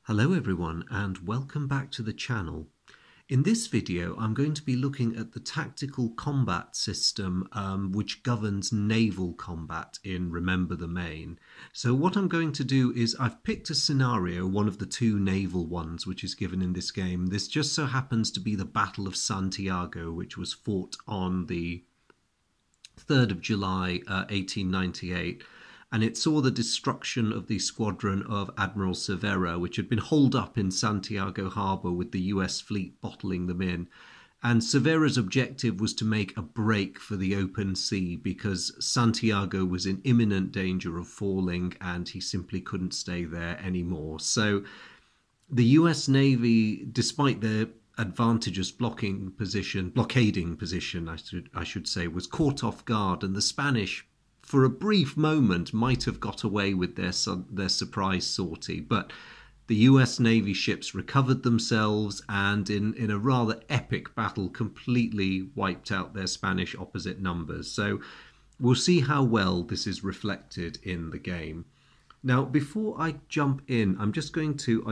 Hello everyone and welcome back to the channel. In this video I'm going to be looking at the tactical combat system which governs naval combat in Remember the Maine. So what I'm going to do is I've picked a scenario, one of the two naval ones which is given in this game. This just so happens to be the Battle of Santiago, which was fought on the 3rd of July 1898. And it saw the destruction of the squadron of Admiral Cervera, which had been holed up in Santiago harbour with the US fleet bottling them in. And Cervera's objective was to make a break for the open sea because Santiago was in imminent danger of falling and he simply couldn't stay there anymore. So the US Navy, despite their advantageous blockading position, I should say, was caught off guard, and the Spanish, for a brief moment, might have got away with their surprise sortie, but the US Navy ships recovered themselves and in a rather epic battle completely wiped out their Spanish opposite numbers. So we'll see how well this is reflected in the game. Now, before I jump in, I'm just going to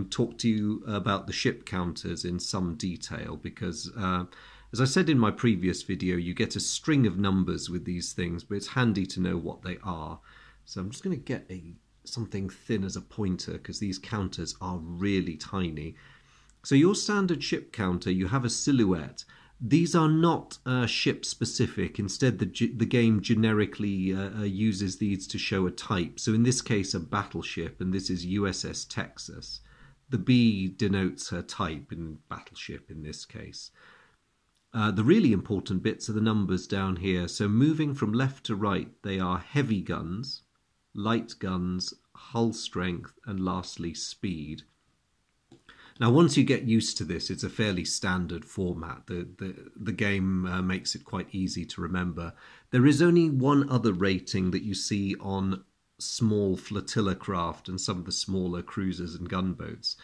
talk to you about the ship counters in some detail because as I said in my previous video, you get a string of numbers with these things, but it's handy to know what they are. So I'm just going to get something thin as a pointer because these counters are really tiny. So your standard ship counter, you have a silhouette. These are not ship specific. Instead, the game generically uses these to show a type. So in this case, a battleship, and this is USS Texas. The B denotes her type in battleship in this case. The really important bits are the numbers down here. So moving from left to right, they are heavy guns, light guns, hull strength, and lastly speed. Now, once you get used to this, it's a fairly standard format. The game makes it quite easy to remember. There is only one other rating that you see on small flotilla craft and some of the smaller cruisers and gunboats.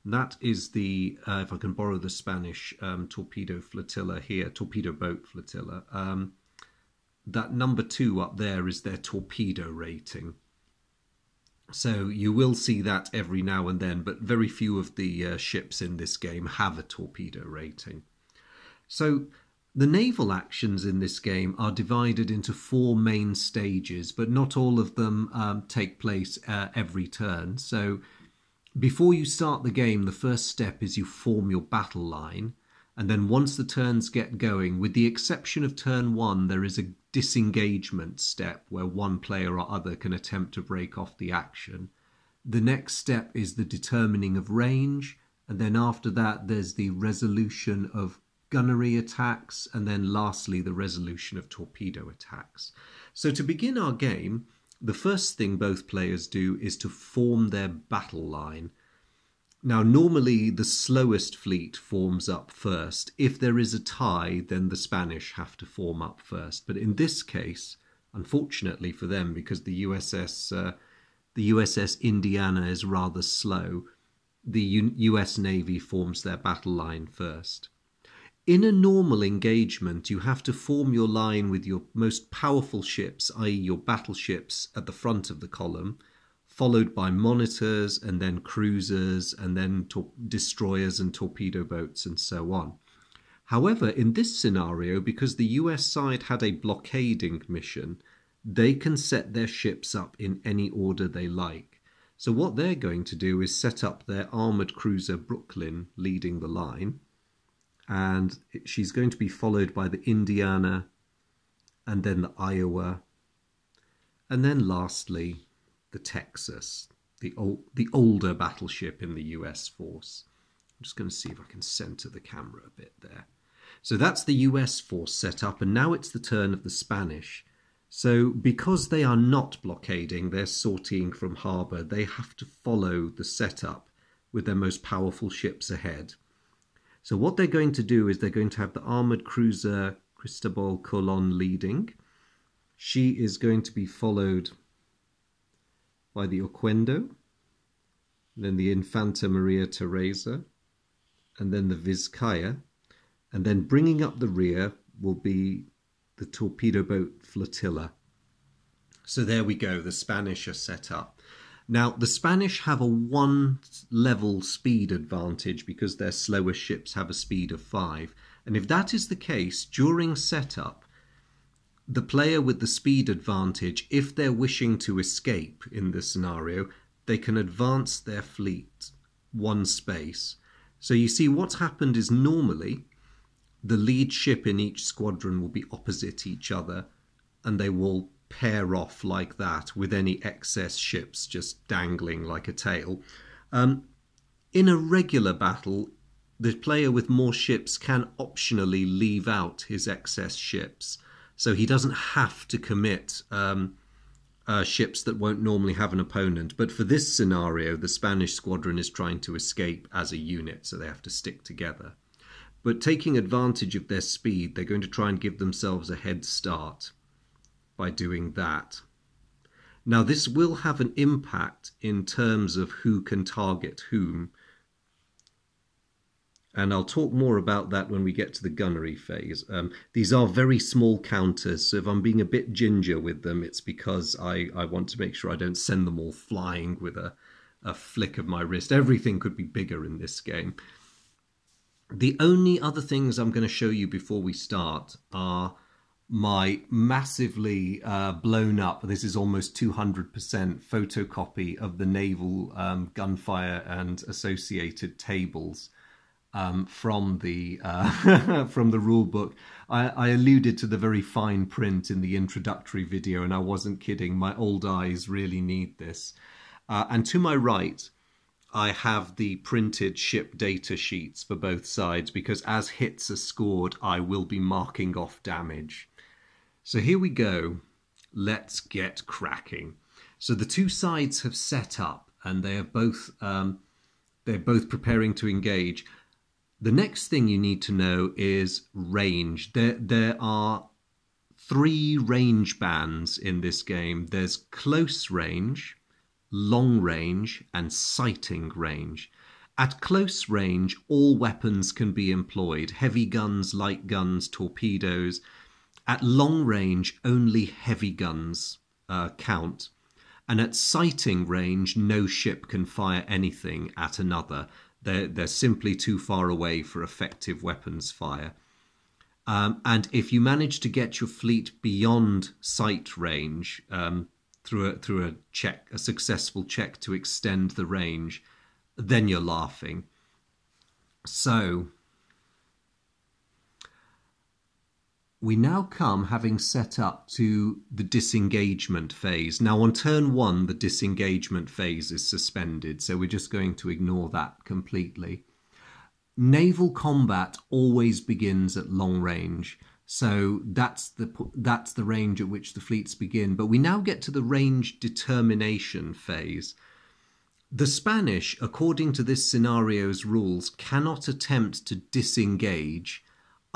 That is the, if I can borrow the Spanish torpedo flotilla here, torpedo boat flotilla. That number 2 up there is their torpedo rating. So you will see that every now and then, but very few of the ships in this game have a torpedo rating. So the naval actions in this game are divided into 4 main stages, but not all of them take place every turn. So before you start the game, the first step is you form your battle line, and then once the turns get going, with the exception of turn 1, there is a disengagement step where one player or other can attempt to break off the action. The next step is the determining of range, and then after that there's the resolution of gunnery attacks, and then lastly the resolution of torpedo attacks. So to begin our game, the first thing both players do is to form their battle line. Now, normally the slowest fleet forms up first. If there is a tie, then the Spanish have to form up first. But in this case, unfortunately for them, because the USS Indiana is rather slow, the US Navy forms their battle line first. In a normal engagement, you have to form your line with your most powerful ships, i.e. your battleships, at the front of the column, followed by monitors and then cruisers and then destroyers and torpedo boats and so on. However, in this scenario, because the US side had a blockading mission, they can set their ships up in any order they like. So what they're going to do is set up their armoured cruiser Brooklyn leading the line, and she's going to be followed by the Indiana and then the Iowa, and then lastly the Texas, the older battleship in the US force. I'm just going to see if I can center the camera a bit there. So that's the US force set up, and now it's the turn of the Spanish. So because they are not blockading, they're sortying from harbour, they have to follow the setup with their most powerful ships ahead. So what they're going to do is they're going to have the armoured cruiser Cristobal Colon leading. She is going to be followed by the Oquendo, then the Infanta Maria Teresa, and then the Vizcaya, and then bringing up the rear will be the torpedo boat flotilla. So there we go, the Spanish are set up. Now, the Spanish have a 1 level speed advantage because their slower ships have a speed of 5. And if that is the case, during setup, the player with the speed advantage, if they're wishing to escape in this scenario, they can advance their fleet 1 space. So you see what's happened is normally the lead ship in each squadron will be opposite each other and they will pair off like that with any excess ships just dangling like a tail. In a regular battle, the player with more ships can optionally leave out his excess ships. So he doesn't have to commit ships that won't normally have an opponent. But for this scenario, the Spanish squadron is trying to escape as a unit, so they have to stick together. But taking advantage of their speed, they're going to try and give themselves a head start by doing that. Now, this will have an impact in terms of who can target whom. And I'll talk more about that when we get to the gunnery phase. These are very small counters, so if I'm being a bit ginger with them, it's because I want to make sure I don't send them all flying with a flick of my wrist. Everything could be bigger in this game. The only other things I'm going to show you before we start are my massively blown up, this is almost 200% photocopy of the naval gunfire and associated tables from the from the rule book. I alluded to the very fine print in the introductory video, and I wasn't kidding. My old eyes really need this. And to my right, I have the printed ship data sheets for both sides, because as hits are scored, I will be marking off damage. So here we go. Let's get cracking. So the two sides have set up, and they are both they're both preparing to engage. The next thing you need to know is range. There are 3 range bands in this game. There's close range, long range, and sighting range. At close range, all weapons can be employed. Heavy guns, light guns, torpedoes. At long range, only heavy guns count. And at sighting range, no ship can fire anything at another. They're simply too far away for effective weapons fire. And if you manage to get your fleet beyond sight range through a successful check to extend the range, then you're laughing. So we now come, having set up, to the disengagement phase. Now on turn 1, the disengagement phase is suspended, so we're just going to ignore that completely. Naval combat always begins at long range, so that's the range at which the fleets begin. But we now get to the range determination phase. The Spanish, according to this scenario's rules, cannot attempt to disengage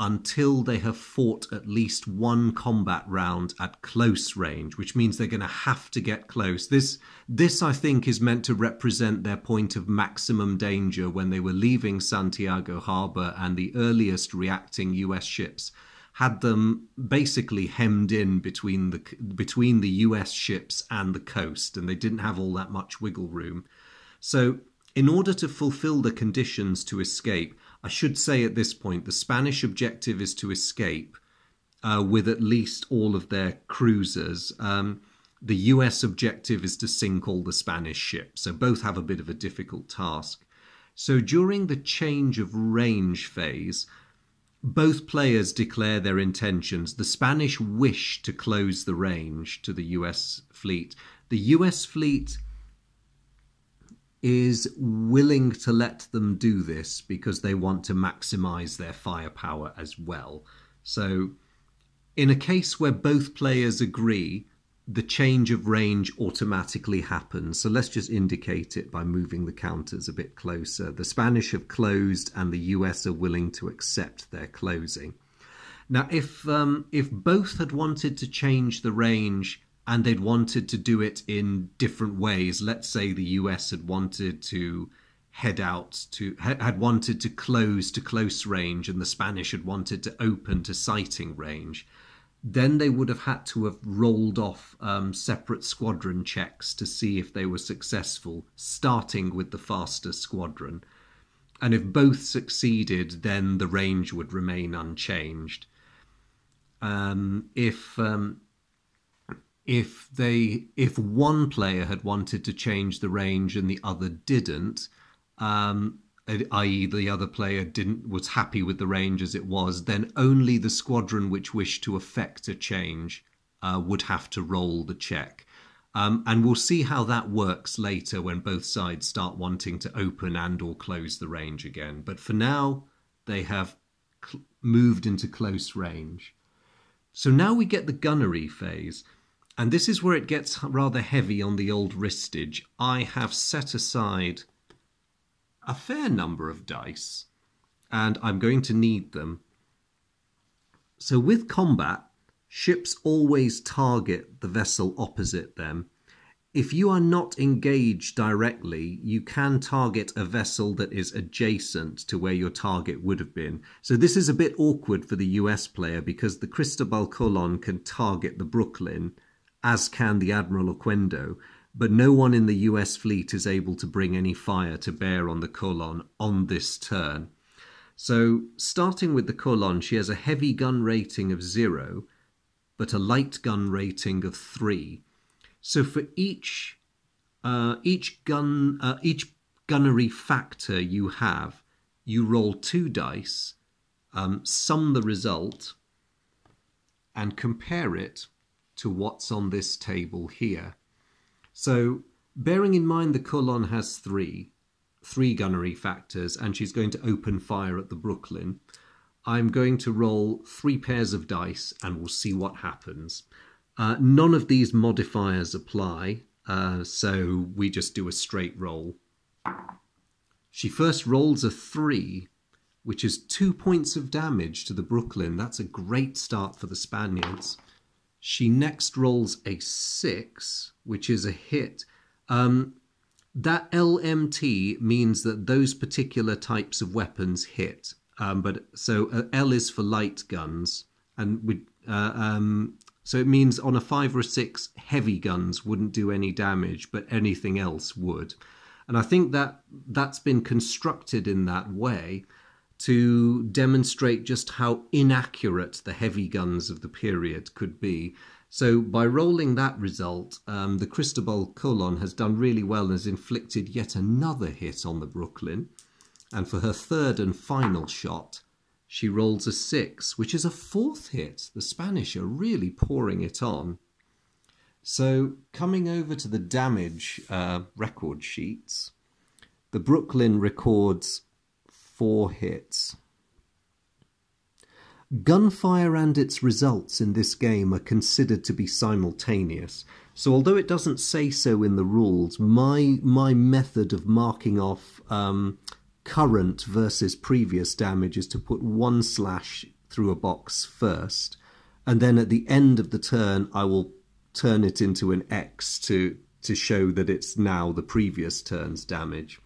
until they have fought at least 1 combat round at close range, which means they're going to have to get close. This I think, is meant to represent their point of maximum danger when they were leaving Santiago Harbour, and the earliest reacting US ships had them basically hemmed in between the US ships and the coast, and they didn't have all that much wiggle room. So in order to fulfill the conditions to escape, I should say at this point, the Spanish objective is to escape with at least all of their cruisers. The US objective is to sink all the Spanish ships, so both have a bit of a difficult task. So during the change of range phase, both players declare their intentions. The Spanish wish to close the range to the US fleet. The US fleet is willing to let them do this because they want to maximize their firepower as well. So in a case where both players agree, the change of range automatically happens. So let's just indicate it by moving the counters a bit closer. The Spanish have closed and the US are willing to accept their closing. Now, if both had wanted to change the range and they'd wanted to do it in different ways, let's say the US had wanted to had wanted to close to close range and the Spanish had wanted to open to sighting range, then they would have had to have rolled off separate squadron checks to see if they were successful, starting with the faster squadron. And if both succeeded, then the range would remain unchanged. If one player had wanted to change the range and the other didn't, i.e. the other player was happy with the range as it was, then only the squadron which wished to effect a change would have to roll the check. And we'll see how that works later when both sides start wanting to open and or close the range again. But for now, they have moved into close range. So now we get the gunnery phase. And this is where it gets rather heavy on the old wristage. I have set aside a fair number of dice, and I'm going to need them. So with combat, ships always target the vessel opposite them. If you are not engaged directly, you can target a vessel that is adjacent to where your target would have been. So this is a bit awkward for the US player because the Cristobal Colon can target the Brooklyn, as can the Admiral Oquendo, but no one in the US fleet is able to bring any fire to bear on the Colon on this turn. So starting with the Colon, she has a heavy gun rating of 0, but a light gun rating of 3. So for each gunnery factor you have, you roll 2 dice, sum the result, and compare it to what's on this table here. So bearing in mind the Colon has 3 gunnery factors, and she's going to open fire at the Brooklyn, I'm going to roll 3 pairs of dice and we'll see what happens. None of these modifiers apply, so we just do a straight roll. She first rolls a 3, which is 2 points of damage to the Brooklyn. That's a great start for the Spaniards. She next rolls a 6, which is a hit. That LMT means that those particular types of weapons hit. So L is for light guns, and so it means on a 5 or a 6, heavy guns wouldn't do any damage, but anything else would. And I think that that's been constructed in that way to demonstrate just how inaccurate the heavy guns of the period could be. So by rolling that result, the Cristobal Colon has done really well and has inflicted yet another hit on the Brooklyn. And for her third and final shot, she rolls a 6, which is a 4th hit. The Spanish are really pouring it on. So coming over to the damage record sheets, the Brooklyn records 4 hits. Gunfire and its results in this game are considered to be simultaneous. So although it doesn't say so in the rules, my method of marking off current versus previous damage is to put 1 slash through a box first, and then at the end of the turn I will turn it into an X to show that it's now the previous turn's damage.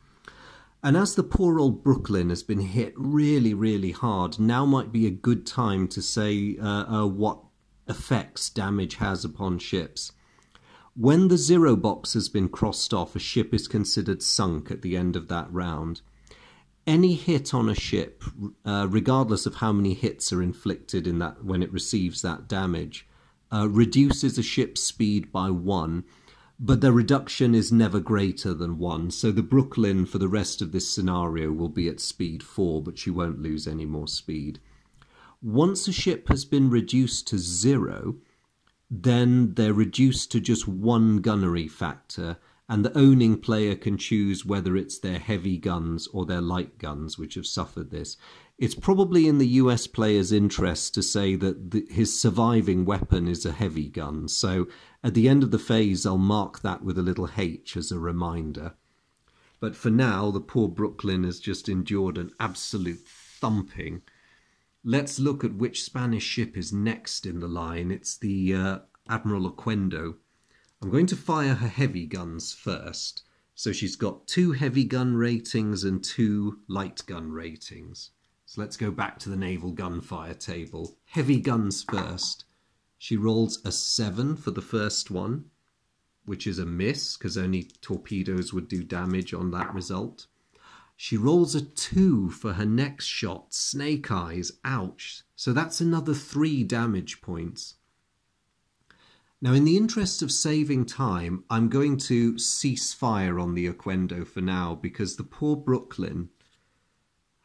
And as the poor old Brooklyn has been hit really, really hard, now might be a good time to say what effects damage has upon ships. When the 0 box has been crossed off, a ship is considered sunk at the end of that round. Any hit on a ship, regardless of how many hits are inflicted in that when it receives that damage, reduces a ship's speed by 1, but the reduction is never greater than 1. So the Brooklyn for the rest of this scenario will be at speed 4, but she won't lose any more speed. Once a ship has been reduced to 0, then they're reduced to just 1 gunnery factor, and the owning player can choose whether it's their heavy guns or their light guns which have suffered this. It's probably in the US player's interest to say that his surviving weapon is a heavy gun, so at the end of the phase I'll mark that with a little H as a reminder. But for now, the poor Brooklyn has just endured an absolute thumping. Let's look at which Spanish ship is next in the line. It's the Admiral Oquendo. I'm going to fire her heavy guns first. So she's got 2 heavy gun ratings and 2 light gun ratings. So let's go back to the naval gunfire table. Heavy guns first. She rolls a 7 for the first one, which is a miss because only torpedoes would do damage on that result. She rolls a 2 for her next shot, Snake Eyes, ouch. So that's another 3 damage points. Now, in the interest of saving time, I'm going to cease fire on the Oquendo for now because the poor Brooklyn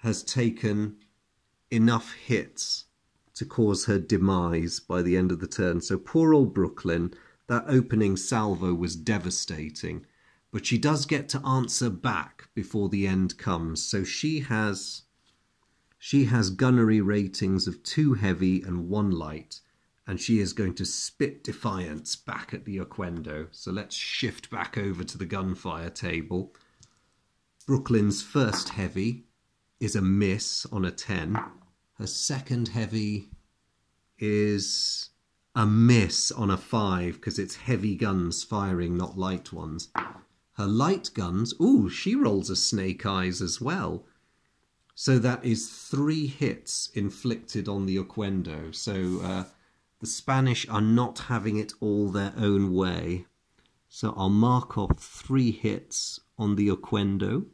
has taken enough hits to cause her demise by the end of the turn. So poor old Brooklyn, that opening salvo was devastating. But she does get to answer back before the end comes. So she has gunnery ratings of 2 heavy and 1 light. And she is going to spit defiance back at the Oquendo. So let's shift back over to the gunfire table. Brooklyn's first heavy is a miss on a 10. Her second heavy is a miss on a 5 because it's heavy guns firing, not light ones. Her light guns, ooh, she rolls a Snake Eyes as well. So that is 3 hits inflicted on the Oquendo. So the Spanish are not having it all their own way. So I'll mark off 3 hits on the Oquendo.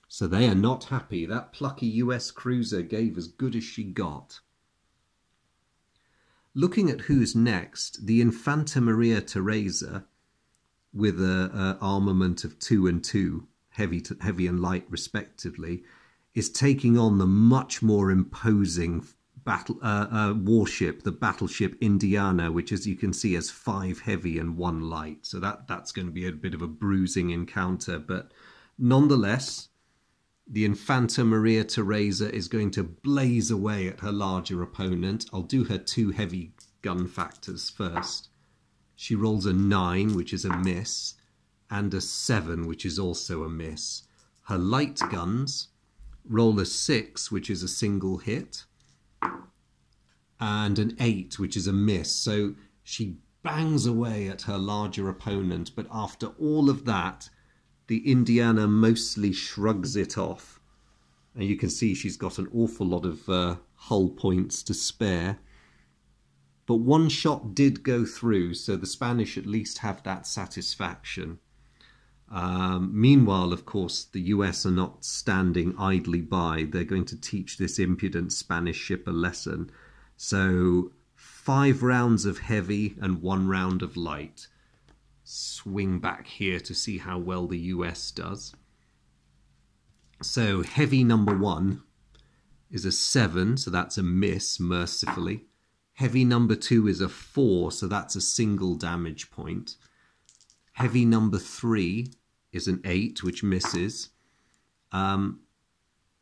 So they are not happy. That plucky US cruiser gave as good as she got. Looking at who's next, the Infanta Maria Teresa, with an armament of 2 and 2, heavy and light respectively, is taking on the much more imposing warship, the battleship Indiana, which, as you can see, has 5 heavy and 1 light. So that's going to be a bit of a bruising encounter. But nonetheless, the Infanta Maria Teresa is going to blaze away at her larger opponent. I'll do her 2 heavy gun factors first. She rolls a 9, which is a miss, and a 7, which is also a miss. Her light guns roll a 6, which is a single hit, and an 8, which is a miss. So she bangs away at her larger opponent, but after all of that, the Indiana mostly shrugs it off. And you can see she's got an awful lot of hull points to spare. But 1 shot did go through, so the Spanish at least have that satisfaction. Meanwhile, of course, the US are not standing idly by. They're going to teach this impudent Spanish ship a lesson. So 5 rounds of heavy and 1 round of light. Swing back here to see how well the US does. So heavy number 1 is a 7, so that's a miss, mercifully. Heavy number 2 is a 4, so that's a single damage point. Heavy number 3 is an 8, which misses. The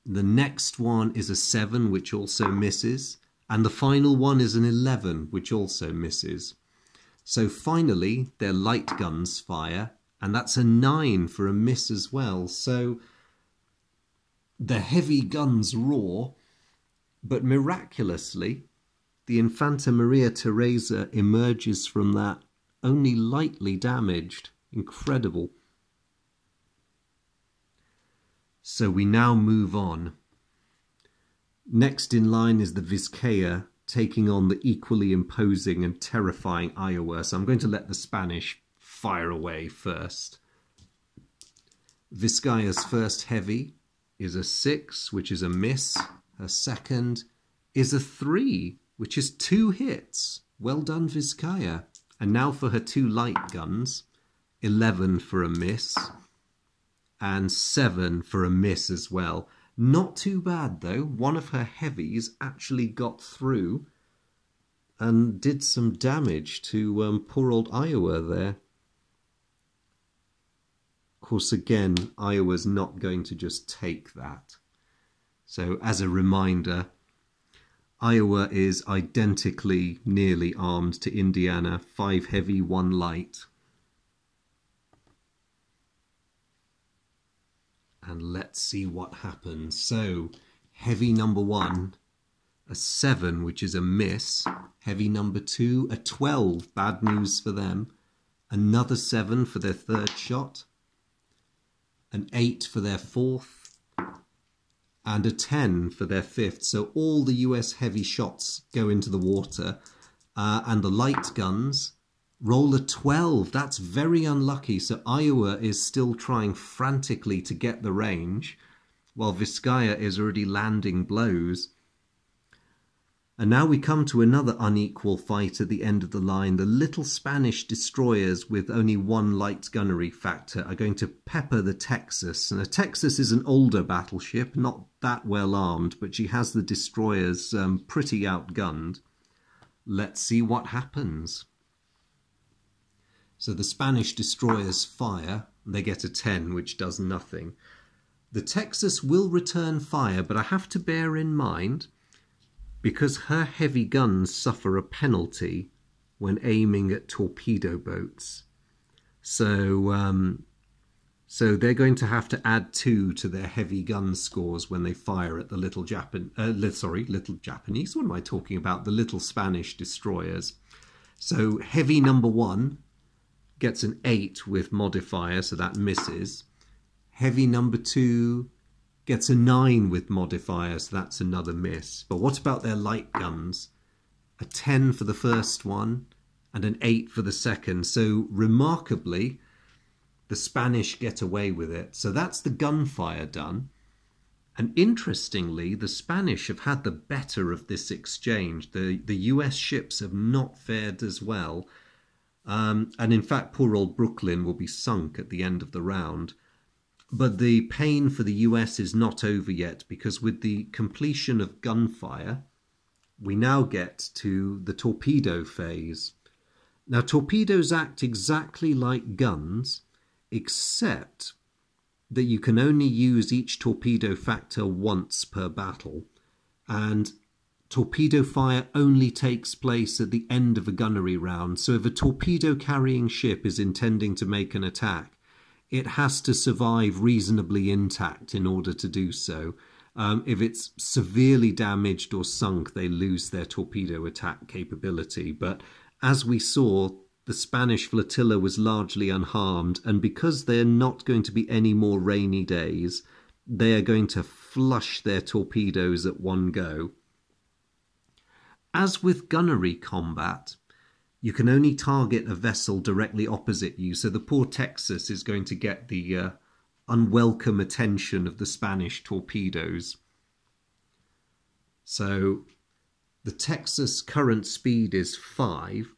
next one is a 7, which also misses. And the final one is an 11, which also misses. So finally, their light guns fire, and that's a 9 for a miss as well. So the heavy guns roar, but miraculously, the Infanta Maria Teresa emerges from that only lightly damaged. Incredible. So we now move on. Next in line is the Vizcaya, taking on the equally imposing and terrifying Iowa. So I'm going to let the Spanish fire away first. Vizcaya's first heavy is a 6, which is a miss. Her second is a 3, which is 2 hits. Well done, Vizcaya. And now for her 2 light guns. 11 for a miss. And 7 for a miss as well. Not too bad, though. One of her heavies actually got through and did some damage to poor old Iowa there. Of course, again, Iowa's not going to just take that. So, as a reminder, Iowa is identically nearly armed to Indiana, 5 heavy, 1 light. And let's see what happens. So, heavy number 1, a 7, which is a miss. Heavy number 2, a 12, bad news for them. Another 7 for their 3rd shot. An 8 for their 4th. And a 10 for their 5th. So all the US heavy shots go into the water. And the light guns roll a 12. That's very unlucky. So Iowa is still trying frantically to get the range, while Vizcaya is already landing blows. And now we come to another unequal fight at the end of the line. The little Spanish destroyers with only one light gunnery factor are going to pepper the Texas. And the Texas is an older battleship, not that well armed, but she has the destroyers pretty outgunned. Let's see what happens. So the Spanish destroyers fire. They get a 10, which does nothing. The Texas will return fire, but I have to bear in mind, because her heavy guns suffer a penalty when aiming at torpedo boats. So they're going to have to add 2 to their heavy gun scores when they fire at the little Japanese. What am I talking about? The little Spanish destroyers. So heavy number 1 gets an 8 with modifier, so that misses. Heavy number 2 gets a 9 with modifier, so that's another miss. But what about their light guns? A 10 for the first one and an 8 for the second. So remarkably, the Spanish get away with it. So that's the gunfire done. And interestingly, the Spanish have had the better of this exchange. The US ships have not fared as well. And in fact, poor old Brooklyn will be sunk at the end of the round. But the pain for the US is not over yet, because with the completion of gunfire, we now get to the torpedo phase. Now, torpedoes act exactly like guns, except that you can only use each torpedo factor once per battle, and torpedo fire only takes place at the end of a gunnery round. So if a torpedo carrying ship is intending to make an attack, it has to survive reasonably intact in order to do so. If it's severely damaged or sunk, they lose their torpedo attack capability. But as we saw, the Spanish flotilla was largely unharmed, and because they're not going to be any more rainy days, they are going to flush their torpedoes at one go. As with gunnery combat, you can only target a vessel directly opposite you, so the poor Texas is going to get the unwelcome attention of the Spanish torpedoes. So the Texas current speed is 5,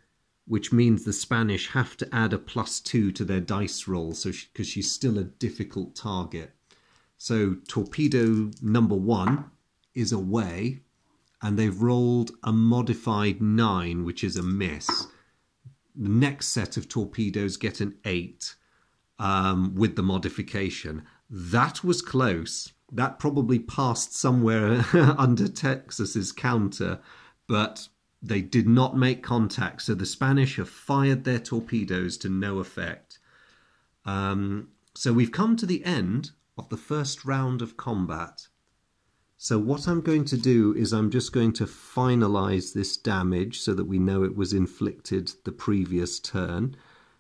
which means the Spanish have to add a +2 to their dice roll, so because she's still a difficult target. So torpedo number 1 is away, and they've rolled a modified 9, which is a miss. The next set of torpedoes get an 8 with the modification. That was close. That probably passed somewhere under Texas's counter, but they did not make contact. So the Spanish have fired their torpedoes to no effect. So we've come to the end of the first round of combat. So what I'm going to do is I'm just going to finalize this damage so that we know it was inflicted the previous turn.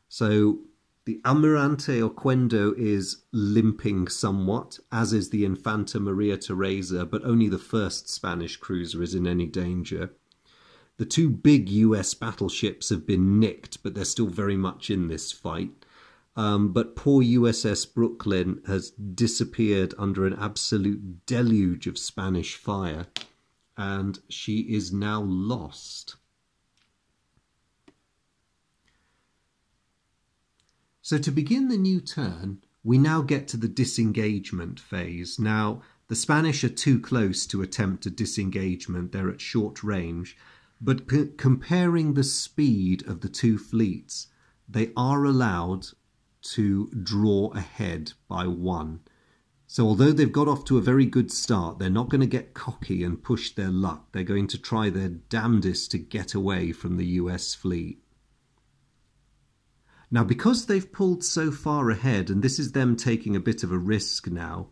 So the Almirante Oquendo is limping somewhat, as is the Infanta Maria Teresa, but only the first Spanish cruiser is in any danger. The 2 big US battleships have been nicked, but they're still very much in this fight. But poor USS Brooklyn has disappeared under an absolute deluge of Spanish fire, and she is now lost. So to begin the new turn, we now get to the disengagement phase. Now, the Spanish are too close to attempt a disengagement. They're at short range. But comparing the speed of the 2 fleets, they are allowed to draw ahead by 1. So although they've got off to a very good start, they're not going to get cocky and push their luck. They're going to try their damnedest to get away from the US fleet. Now, because they've pulled so far ahead, and this is them taking a bit of a risk now,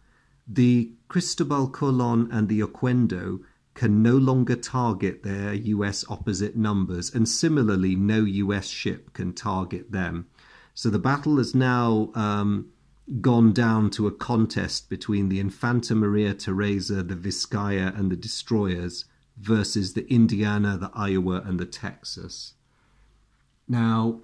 the Cristobal Colon and the Oquendo can no longer target their US opposite numbers, and similarly no US ship can target them. So the battle has now gone down to a contest between the Infanta Maria Teresa, the Vizcaya and the destroyers versus the Indiana, the Iowa, and the Texas. Now,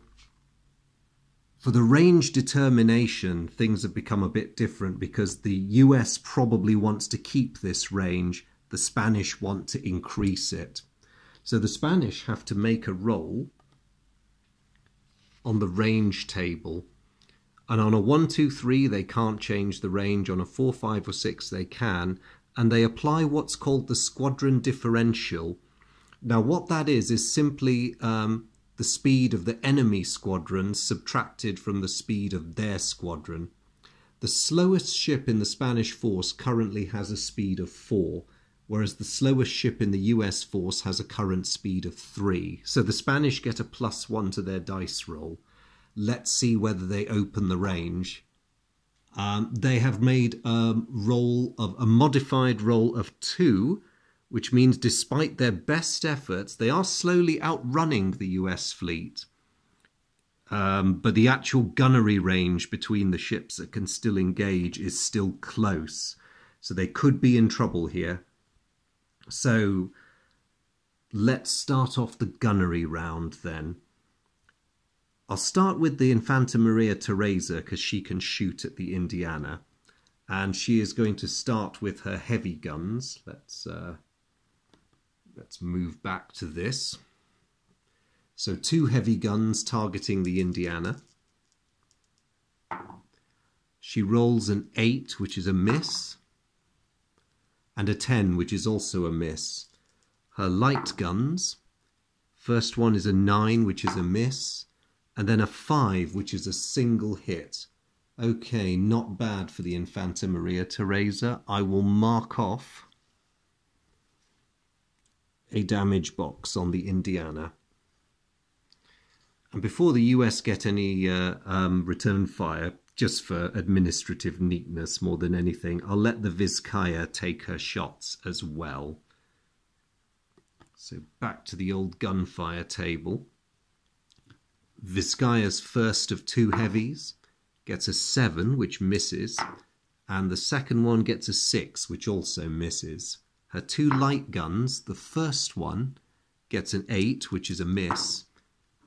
for the range determination, things have become a bit different because the US probably wants to keep this range. The Spanish want to increase it. So the Spanish have to make a roll on the range table. And on a 1, 2, 3, they can't change the range. On a 4, 5, or 6, they can. And they apply what's called the squadron differential. Now, what that is simply the speed of the enemy squadron subtracted from the speed of their squadron. The slowest ship in the Spanish force currently has a speed of 4, whereas the slowest ship in the US force has a current speed of 3. So the Spanish get a +1 to their dice roll. Let's see whether they open the range. They have made a modified roll of 2, which means despite their best efforts, they are slowly outrunning the US fleet. But the actual gunnery range between the ships that can still engage is still close. So they could be in trouble here. So let's start off the gunnery round then. I'll start with the Infanta Maria Teresa because she can shoot at the Indiana. And she is going to start with her heavy guns. Let's move back to this. So 2 heavy guns targeting the Indiana. She rolls an 8, which is a miss, and a 10, which is also a miss. Her light guns, first one is a 9, which is a miss, and then a 5, which is a single hit. Okay, not bad for the Infanta Maria Teresa. I will mark off a damage box on the Indiana. And before the US get any return fire, just for administrative neatness more than anything, I'll let the Vizcaya take her shots as well. So back to the old gunfire table. Vizcaya's first of 2 heavies gets a 7, which misses, and the second one gets a 6, which also misses. Her 2 light guns, the first one gets an 8, which is a miss,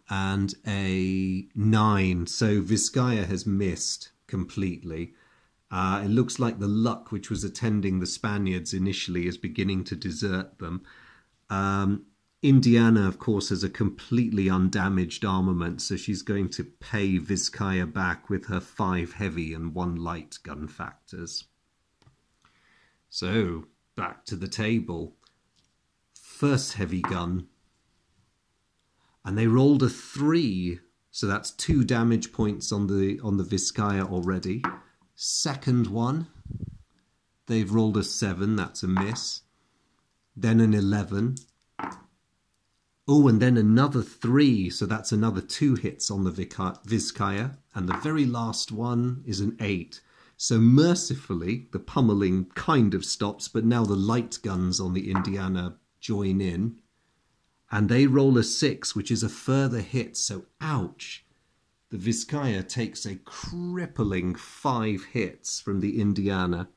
and a 9. So Vizcaya has missed completely. It looks like the luck which was attending the Spaniards initially is beginning to desert them. Indiana, of course, has a completely undamaged armament, so she's going to pay Vizcaya back with her 5 heavy and 1 light gun factors. So back to the table. First heavy gun, and they rolled a 3, so that's 2 damage points on the Vizcaya already. Second one, they've rolled a 7, that's a miss. Then an 11. Oh, and then another 3, so that's another 2 hits on the Vizcaya. And the very last one is an 8. So mercifully, the pummeling kind of stops, but now the light guns on the Indiana join in. And they roll a 6, which is a further hit, so ouch. The Vizcaya takes a crippling 5 hits from the Indiana.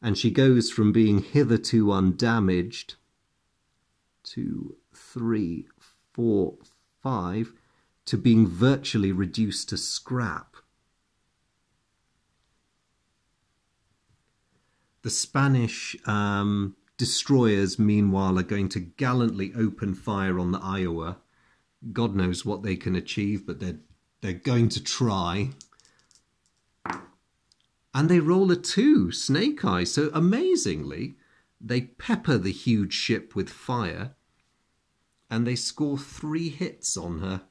And she goes from being hitherto undamaged 2, 3, 4, 5 to being virtually reduced to scrap. The Spanish destroyers, meanwhile, are going to gallantly open fire on the Iowa. God knows what they can achieve, but they're going to try. And they roll a 2, Snake Eye. So amazingly, they pepper the huge ship with fire, and they score 3 hits on her.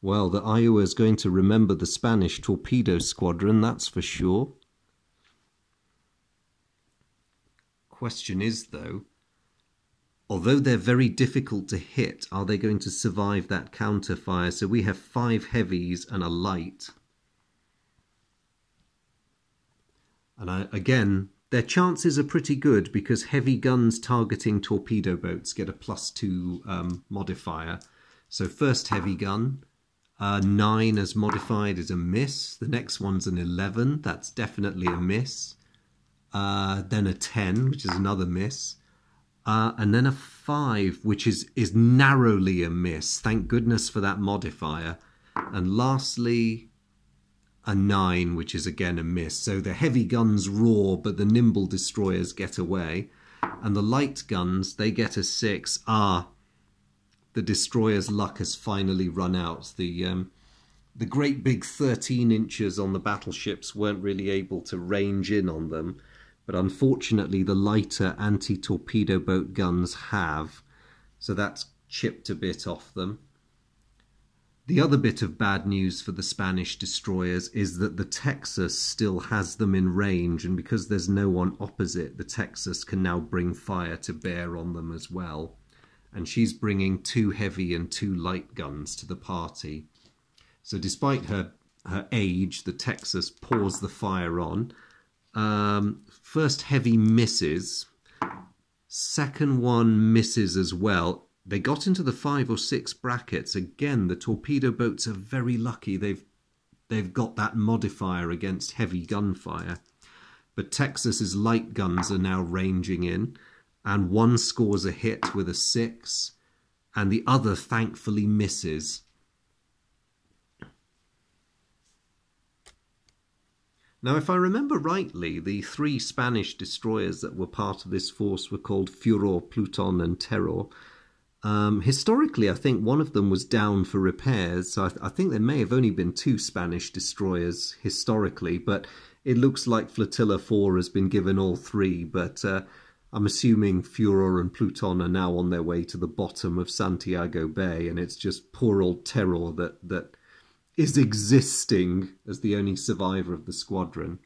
Well, the Iowa is going to remember the Spanish torpedo squadron, that's for sure. Question is, though, although they're very difficult to hit, are they going to survive that counterfire? So we have 5 heavies and a light. And again, their chances are pretty good because heavy guns targeting torpedo boats get a +2 modifier. So first heavy gun, 9 as modified is a miss. The next one's an 11, that's definitely a miss. then a 10, which is another miss, and then a 5, which is narrowly a miss. Thank goodness for that modifier. And lastly, a 9, which is again a miss. So the heavy guns roar, but the nimble destroyers get away. And the light guns, they get a 6. The destroyer's luck has finally run out. The great big 13 inches on the battleships weren't really able to range in on them. But unfortunately, the lighter anti-torpedo boat guns have. So that's chipped a bit off them. The other bit of bad news for the Spanish destroyers is that the Texas still has them in range, and because there's no one opposite, the Texas can now bring fire to bear on them as well. And she's bringing 2 heavy and 2 light guns to the party. So despite her age, the Texas pours the fire on. First heavy misses, second one misses as well. They got into the 5 or 6 brackets. Again, the torpedo boats are very lucky. They've got that modifier against heavy gunfire. But Texas's light guns are now ranging in, and one scores a hit with a 6, and the other thankfully misses. Now, if I remember rightly, the 3 Spanish destroyers that were part of this force were called Furor, Pluton, and Terror. Historically, I think one of them was down for repairs, so I think there may have only been 2 Spanish destroyers historically, but it looks like Flotilla 4 has been given all 3, but I'm assuming Furor and Pluton are now on their way to the bottom of Santiago Bay, and it's just poor old Terror that is existing as the only survivor of the squadron.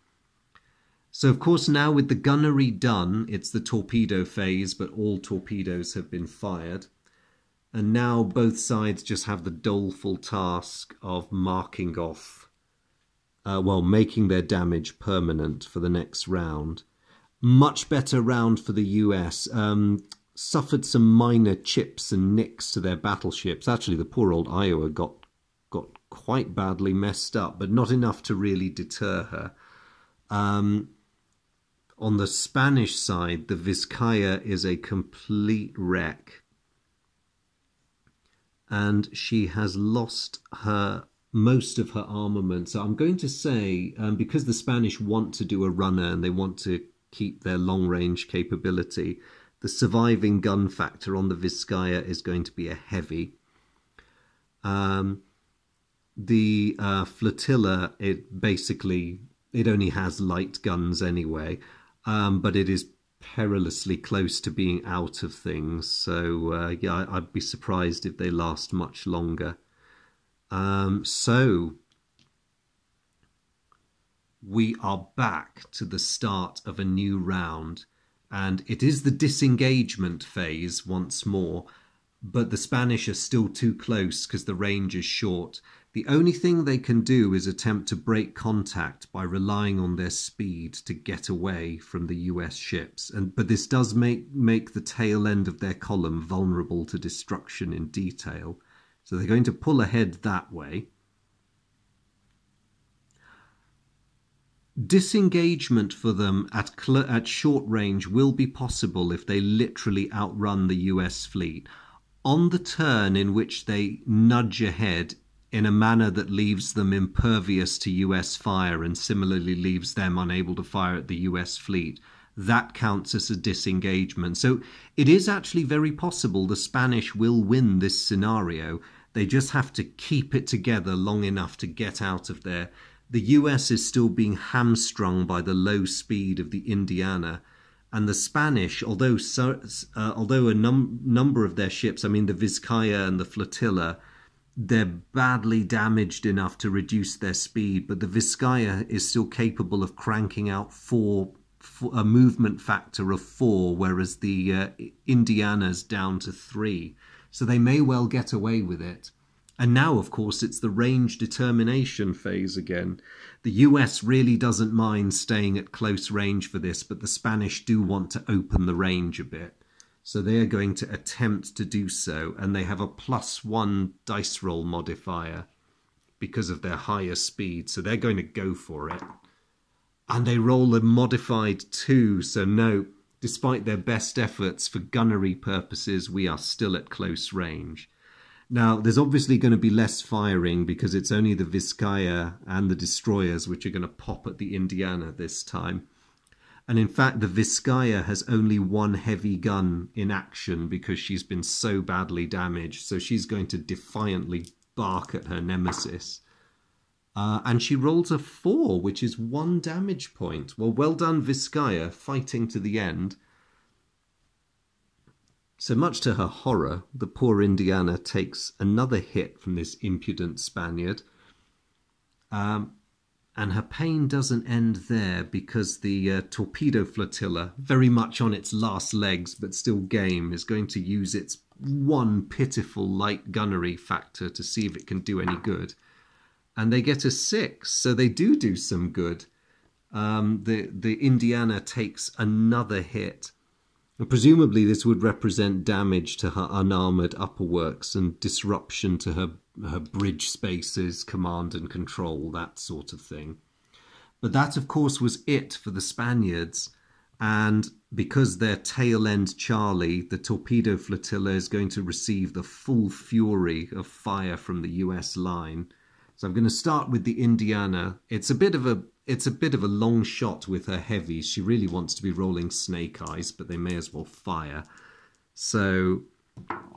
So, of course, now with the gunnery done, it's the torpedo phase, but all torpedoes have been fired. And now both sides just have the doleful task of marking off, making their damage permanent for the next round. Much better round for the US. Suffered some minor chips and nicks to their battleships. Actually, the poor old Iowa got quite badly messed up, but not enough to really deter her. On the Spanish side, the Vizcaya is a complete wreck. And she has lost most of her armament. So I'm going to say, because the Spanish want to do a runner and they want to keep their long-range capability, the surviving gun factor on the Vizcaya is going to be a heavy. The flotilla, it only has light guns anyway, but it is perilously close to being out of things. So yeah, I'd be surprised if they last much longer. So we are back to the start of a new round, and it is the disengagement phase once more, but the Spanish are still too close because the range is short. The only thing they can do is attempt to break contact by relying on their speed to get away from the US ships. But this does make the tail end of their column vulnerable to destruction in detail. So they're going to pull ahead that way. Disengagement for them at short range will be possible if they literally outrun the US fleet. On the turn in which they nudge ahead in a manner that leaves them impervious to US fire and similarly leaves them unable to fire at the US fleet, that counts as a disengagement. So it is actually very possible the Spanish will win this scenario. They just have to keep it together long enough to get out of there. The US is still being hamstrung by the low speed of the Indiana, and the Spanish, although a number of their ships, I mean the Vizcaya and the flotilla, they're badly damaged enough to reduce their speed, but the Vizcaya is still capable of cranking out a movement factor of 4, whereas the Indiana's down to 3. So they may well get away with it. And now, of course, it's the range determination phase again. The US really doesn't mind staying at close range for this, but the Spanish do want to open the range a bit. So they are going to attempt to do so, and they have a +1 dice roll modifier because of their higher speed, so they're going to go for it. And they roll a modified 2, so no, despite their best efforts for gunnery purposes, we are still at close range. Now, there's obviously going to be less firing because it's only the Vizcaya and the destroyers which are going to pop at the Indiana this time. And in fact, the Vizcaya has only one heavy gun in action because she's been so badly damaged. So she's going to defiantly bark at her nemesis. And she rolls a 4, which is 1 damage point. Well done, Vizcaya, fighting to the end. So much to her horror, the poor Indiana takes another hit from this impudent Spaniard. And her pain doesn't end there because the torpedo flotilla, very much on its last legs but still game, is going to use its one pitiful light gunnery factor to see if it can do any good. And they get a 6, so they do some good. The Indiana takes another hit. And presumably this would represent damage to her unarmoured upper works and disruption to her bridge spaces, command and control, that sort of thing. But that, of course, was it for the Spaniards. And because they're tail-end Charlie, the torpedo flotilla is going to receive the full fury of fire from the US line. So I'm going to start with the Indiana. It's a bit of a long shot with her heavies. She really wants to be rolling snake eyes, but they may as well fire. So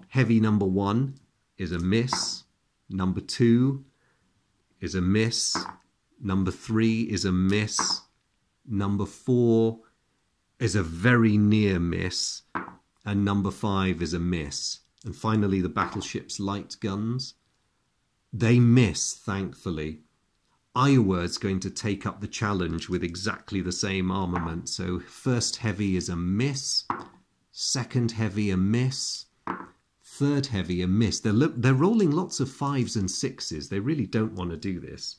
heavy number 1 is a miss. Number 2 is a miss. Number 3 is a miss. Number 4 is a very near miss. And number 5 is a miss. And finally, the battleship's light guns. They miss, thankfully. Iowa is going to take up the challenge with exactly the same armament. So first heavy is a miss, second heavy a miss, third heavy a miss. They're rolling lots of 5s and 6s. They really don't want to do this.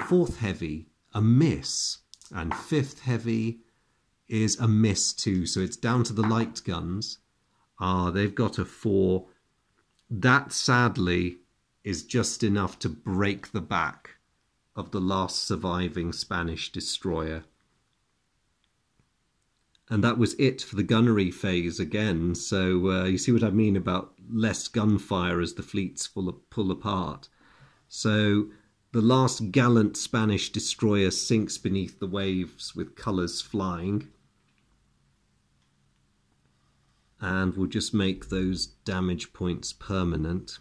Fourth heavy, a miss, and fifth heavy is a miss too. So it's down to the light guns. They've got a 4. That sadly is just enough to break the back of the last surviving Spanish destroyer. And that was it for the gunnery phase again. So you see what I mean about less gunfire as the fleets pull apart. So the last gallant Spanish destroyer sinks beneath the waves with colours flying. And we'll just make those damage points permanent.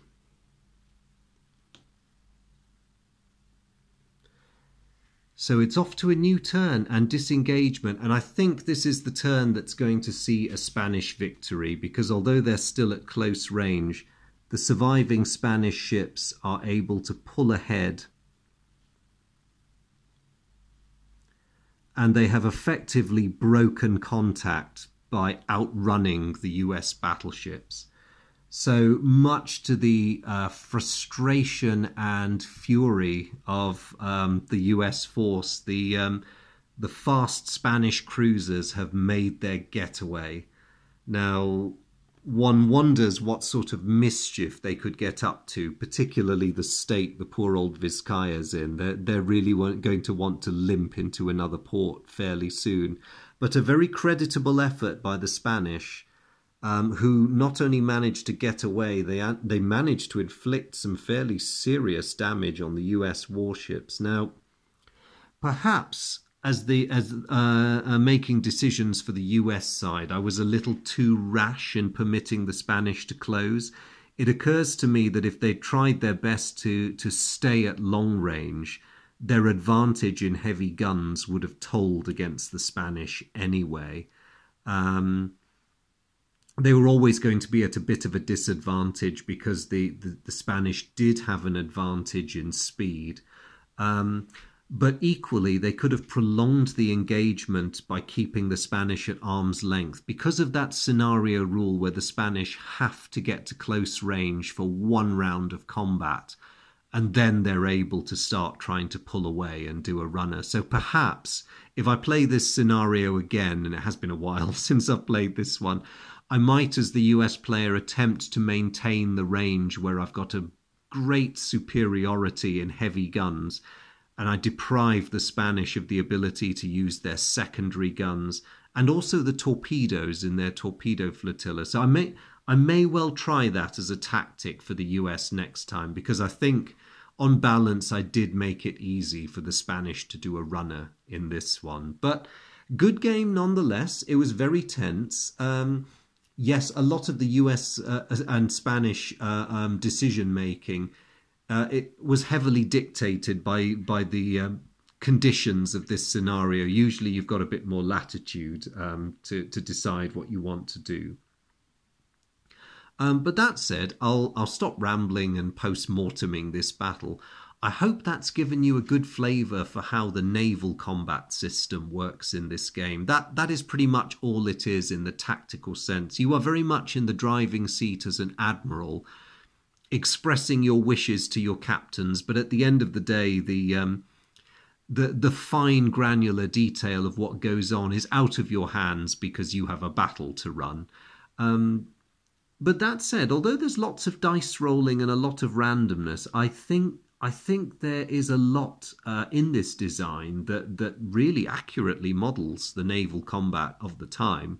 So it's off to a new turn and disengagement, and I think this is the turn that's going to see a Spanish victory, because although they're still at close range, the surviving Spanish ships are able to pull ahead, and they have effectively broken contact by outrunning the US battleships. So much to the frustration and fury of the US force, the fast Spanish cruisers have made their getaway. Now, one wonders what sort of mischief they could get up to, particularly the state the poor old Vizcaya's in. They're really going to want to limp into another port fairly soon. But a very creditable effort by the Spanish, who not only managed to get away, they managed to inflict some fairly serious damage on the US warships. Now, perhaps as making decisions for the US side, I was a little too rash in permitting the Spanish to close. It occurs to me that if they tried their best to stay at long range, their advantage in heavy guns would have told against the Spanish anyway. They were always going to be at a bit of a disadvantage because the Spanish did have an advantage in speed. But equally, they could have prolonged the engagement by keeping the Spanish at arm's length because of that scenario rule where the Spanish have to get to close range for one round of combat, and then they're able to start trying to pull away and do a runner. So perhaps if I play this scenario again, and it has been a while since I've played this one, I might, as the US player, attempt to maintain the range where I've got a great superiority in heavy guns, and I deprived the Spanish of the ability to use their secondary guns and also the torpedoes in their torpedo flotilla. So I may well try that as a tactic for the US next time, because I think on balance I did make it easy for the Spanish to do a runner in this one. But good game nonetheless. It was very tense. Yes, a lot of the US and Spanish decision making, it was heavily dictated by the conditions of this scenario. Usually you've got a bit more latitude to decide what you want to do. But that said, I'll stop rambling and post-morteming this battle. I hope that's given you a good flavour for how the naval combat system works in this game. That is pretty much all it is in the tactical sense. You are very much in the driving seat as an admiral, expressing your wishes to your captains, but at the end of the day, the fine granular detail of what goes on is out of your hands because you have a battle to run. But that said, although there's lots of dice rolling and a lot of randomness, I think there is a lot in this design that really accurately models the naval combat of the time.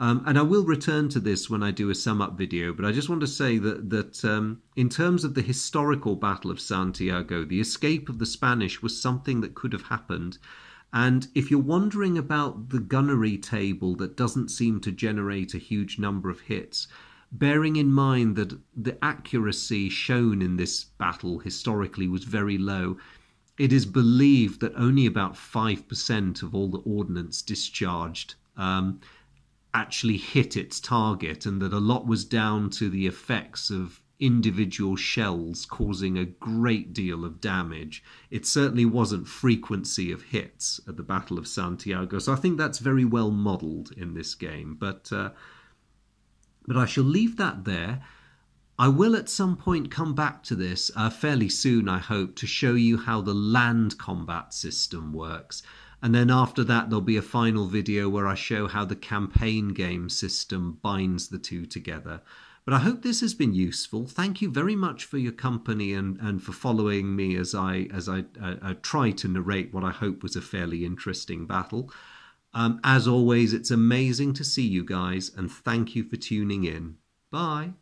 And I will return to this when I do a sum-up video, but I just want to say that in terms of the historical Battle of Santiago, the escape of the Spanish was something that could have happened. And if you're wondering about the gunnery table that doesn't seem to generate a huge number of hits, bearing in mind that the accuracy shown in this battle historically was very low, it is believed that only about 5% of all the ordnance discharged actually hit its target, and that a lot was down to the effects of individual shells causing a great deal of damage. It certainly wasn't frequency of hits at the Battle of Santiago, so I think that's very well modelled in this game. But I shall leave that there. I will at some point come back to this fairly soon, I hope, to show you how the land combat system works. And then after that, there'll be a final video where I show how the campaign game system binds the two together. But I hope this has been useful. Thank you very much for your company and for following me as I try to narrate what I hope was a fairly interesting battle. As always, it's amazing to see you guys, and thank you for tuning in. Bye.